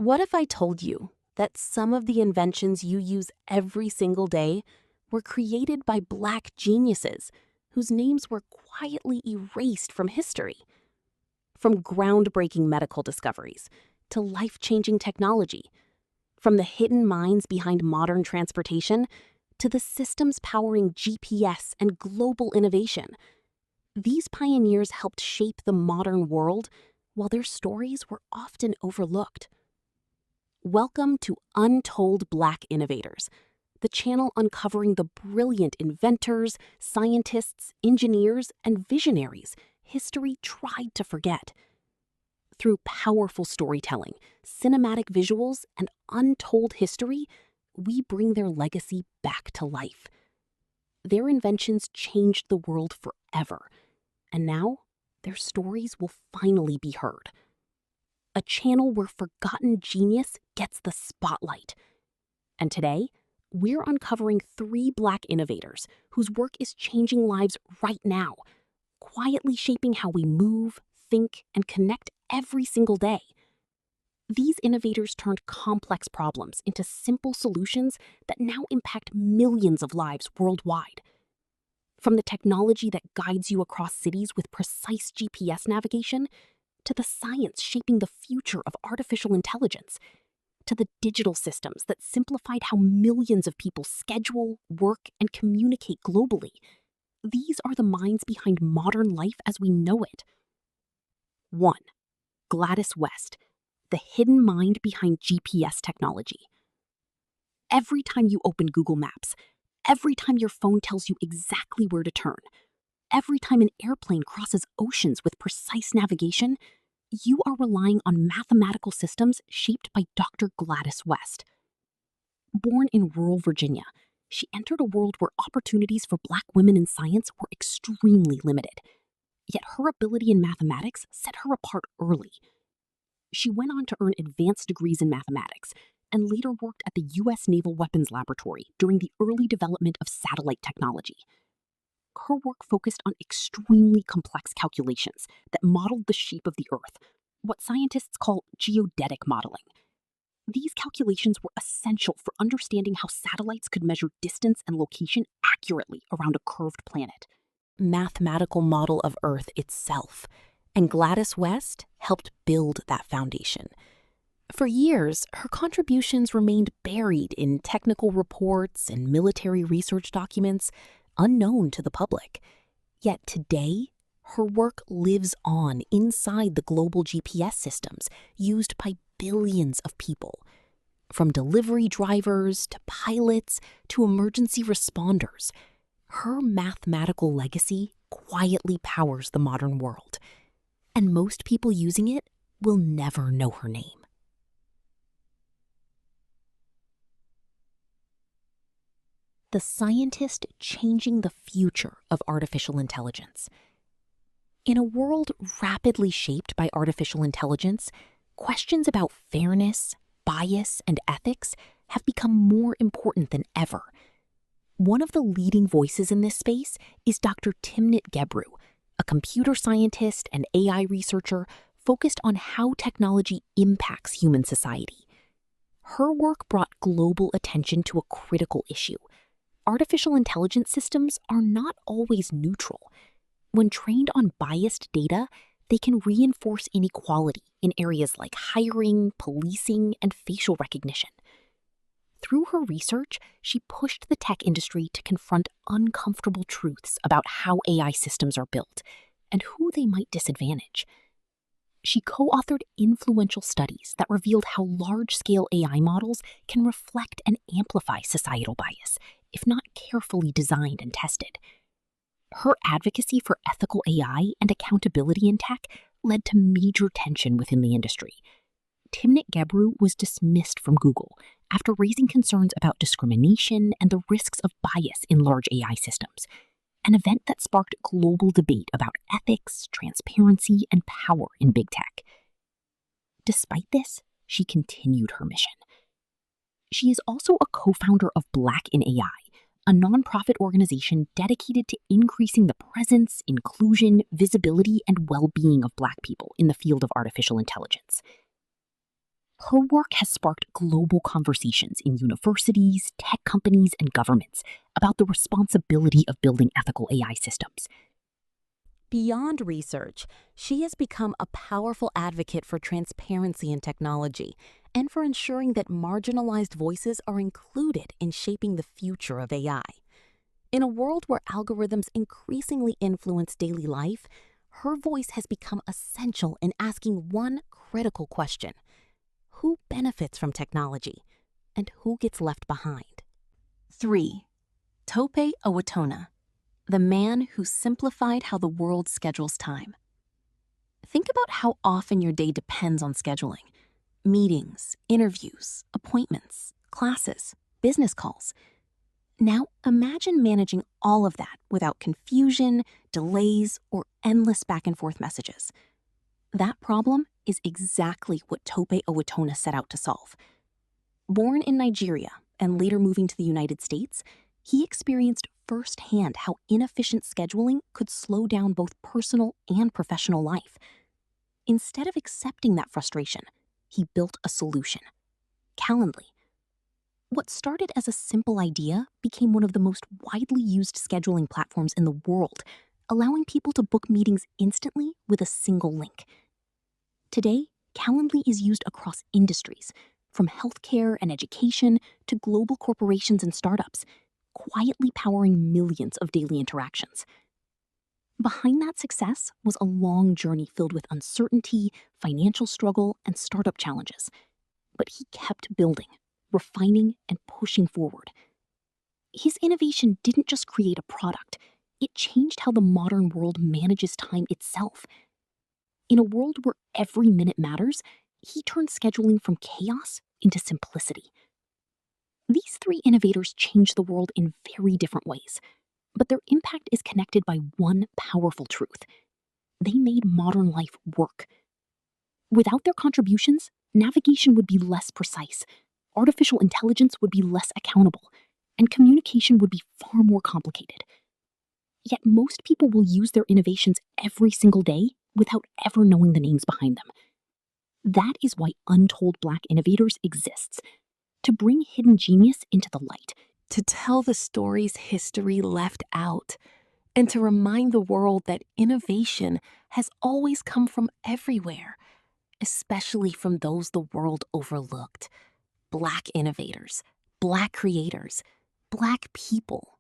What if I told you that some of the inventions you use every single day were created by Black geniuses whose names were quietly erased from history? From groundbreaking medical discoveries to life-changing technology, from the hidden minds behind modern transportation to the systems powering GPS and global innovation, these pioneers helped shape the modern world while their stories were often overlooked. Welcome to Untold Black Innovators, the channel uncovering the brilliant inventors, scientists, engineers, and visionaries history tried to forget. Through powerful storytelling, cinematic visuals, and untold history, we bring their legacy back to life. Their inventions changed the world forever, and now their stories will finally be heard. A channel where forgotten genius gets the spotlight. And today, we're uncovering 3 Black innovators whose work is changing lives right now, quietly shaping how we move, think, and connect every single day. These innovators turned complex problems into simple solutions that now impact millions of lives worldwide. From the technology that guides you across cities with precise GPS navigation, to the science shaping the future of artificial intelligence, to the digital systems that simplified how millions of people schedule, work, and communicate globally. These are the minds behind modern life as we know it. 1. Gladys West, the hidden mind behind GPS technology. Every time you open Google Maps, every time your phone tells you exactly where to turn, every time an airplane crosses oceans with precise navigation, you are relying on mathematical systems shaped by Dr. Gladys West. Born in rural Virginia, she entered a world where opportunities for Black women in science were extremely limited. Yet her ability in mathematics set her apart early. She went on to earn advanced degrees in mathematics and later worked at the U.S. Naval Weapons Laboratory during the early development of satellite technology. Her work focused on extremely complex calculations that modeled the shape of the Earth, what scientists call geodetic modeling. These calculations were essential for understanding how satellites could measure distance and location accurately around a curved planet. Mathematical model of Earth itself, and Gladys West helped build that foundation. For years, her contributions remained buried in technical reports and military research documents, unknown to the public. Yet today, her work lives on inside the global GPS systems used by billions of people. From delivery drivers to pilots to emergency responders, her mathematical legacy quietly powers the modern world. And most people using it will never know her name. The scientist changing the future of artificial intelligence. In a world rapidly shaped by artificial intelligence, questions about fairness, bias, and ethics have become more important than ever. One of the leading voices in this space is Dr. Timnit Gebru, a computer scientist and AI researcher focused on how technology impacts human society. Her work brought global attention to a critical issue. Artificial intelligence systems are not always neutral. When trained on biased data, they can reinforce inequality in areas like hiring, policing, and facial recognition. Through her research, she pushed the tech industry to confront uncomfortable truths about how AI systems are built and who they might disadvantage. She co-authored influential studies that revealed how large-scale AI models can reflect and amplify societal bias, if not carefully designed and tested. Her advocacy for ethical AI and accountability in tech led to major tension within the industry. Timnit Gebru was dismissed from Google after raising concerns about discrimination and the risks of bias in large AI systems, an event that sparked global debate about ethics, transparency, and power in big tech. Despite this, she continued her mission. She is also a co-founder of Black in AI, a nonprofit organization dedicated to increasing the presence, inclusion, visibility, and well-being of Black people in the field of artificial intelligence. Her work has sparked global conversations in universities, tech companies, and governments about the responsibility of building ethical AI systems. Beyond research, she has become a powerful advocate for transparency in technology and for ensuring that marginalized voices are included in shaping the future of AI. In a world where algorithms increasingly influence daily life, her voice has become essential in asking one critical question: who benefits from technology and who gets left behind? 3. Tope Awotona, the man who simplified how the world schedules time. Think about how often your day depends on scheduling: meetings, interviews, appointments, classes, business calls. Now imagine managing all of that without confusion, delays, or endless back and forth messages. That problem is exactly what Tope Awotona set out to solve. Born in Nigeria and later moving to the United States, he experienced firsthand how inefficient scheduling could slow down both personal and professional life. Instead of accepting that frustration, he built a solution: Calendly. What started as a simple idea became one of the most widely used scheduling platforms in the world, allowing people to book meetings instantly with a single link. Today, Calendly is used across industries, from healthcare and education to global corporations and startups, quietly powering millions of daily interactions. Behind that success was a long journey filled with uncertainty, financial struggle, and startup challenges. But he kept building, refining, and pushing forward. His innovation didn't just create a product, it changed how the modern world manages time itself. In a world where every minute matters, he turned scheduling from chaos into simplicity. These three innovators changed the world in very different ways, but their impact is connected by one powerful truth: they made modern life work. Without their contributions, navigation would be less precise, artificial intelligence would be less accountable, and communication would be far more complicated. Yet most people will use their innovations every single day without ever knowing the names behind them. That is why Untold Black Innovators exists: to bring hidden genius into the light, to tell the stories history left out, and to remind the world that innovation has always come from everywhere, especially from those the world overlooked: Black innovators, Black creators, Black people.